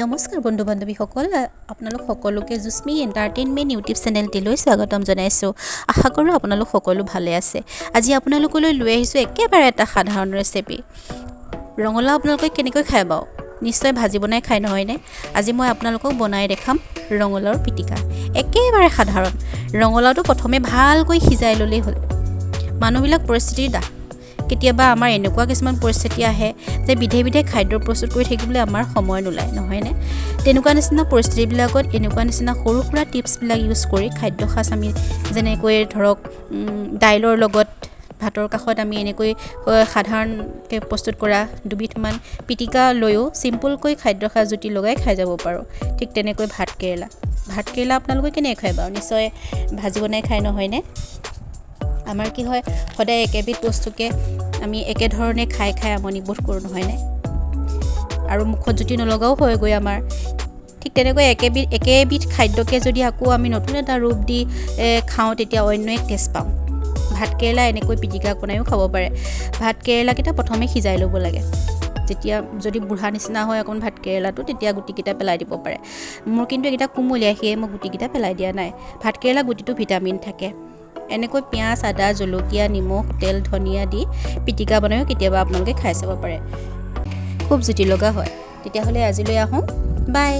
নমস্কাৰ বন্ধু বান্ধৱীসকল, আপোনালোক সকলোকে জুস্মি এণ্টাৰটেইনমেণ্ট ইউটিউব চেনেলটিলৈ স্বাগতম জনাইছোঁ। আশা কৰোঁ আপোনালোক সকলো ভালে আছে। আজি আপোনালোকলৈ লৈ আহিছোঁ একেবাৰে এটা সাধাৰণ ৰেচিপি। ৰঙালাও আপোনালোকে কেনেকৈ খাই বাৰু? নিশ্চয় ভাজি বনাই খাই নহয়নে? আজি মই আপোনালোকক বনাই দেখাম ৰঙালাওৰ পিটিকা। একেবাৰে সাধাৰণ। ৰঙালাওটো প্ৰথমে ভালকৈ সিজাই ল'লেই হ'ল। মানুহবিলাক পৰিস্থিতিৰ দাস। কেতিয়াবা আমাৰ এনেকুৱা কিছুমান পৰিস্থিতি আহে যে বিধে বিধে খাদ্য প্ৰস্তুত কৰি থাকিবলৈ আমাৰ সময় নোলায়, নহয়নে? তেনেকুৱা নিচিনা পৰিস্থিতিবিলাকত এনেকুৱা নিচিনা সৰু সুৰা টিপছবিলাক ইউজ কৰি খাদ্য সাজ আমি যেনেকৈ ধৰক দাইলৰ লগত ভাতৰ কাষত আমি এনেকৈ সাধাৰণকৈ প্ৰস্তুত কৰা দুবিধমান পিটিকা লৈও চিম্পুলকৈ খাদ্য সাজ জুতি লগাই খাই যাব পাৰোঁ। ঠিক তেনেকৈ ভাতকেৰেলা আপোনালোকে কেনেকৈ খায় বাৰু? নিশ্চয় ভাজি বনাই খাই নহয়নে? আমাৰ কি হয়, সদায় একেবিধ বস্তুকে আমি একেধৰণে খাই আমনি বোধ কৰোঁ নহয়নে? আৰু মুখত জুতি নলগাও হয়গৈ আমাৰ। ঠিক তেনেকৈ একেবিধ খাদ্যকে যদি আকৌ আমি নতুন এটা ৰূপ দি খাওঁ, তেতিয়া অন্য এক টেষ্ট পাওঁ। ভাতকেৰেলা এনেকৈ পিটিকা বনাইও খাব পাৰে। ভাতকেৰেলাকেইটা প্ৰথমে সিজাই ল'ব লাগে। যেতিয়া যদি বুঢ়া নিচিনা হয় অকণ ভাতকেৰেলাটো, তেতিয়া গুটিকেইটা পেলাই দিব পাৰে। মোৰ কিন্তু এইকেইটা কোমলীয়া, সেয়ে মই গুটিকেইটা পেলাই দিয়া নাই। ভাতকেৰেলা গুটিটো ভিটামিন থাকে। এনেকৈ পিঁয়াজ, আদা, জলকীয়া, নিমখ, তেল, ধনিয়া দি পিটিকা বনাইও কেতিয়াবা আপোনালোকে খাই চাব পাৰে। খুব জুতি লগা হয়। তেতিয়াহ'লে আজিলৈ আহোঁ, বাই।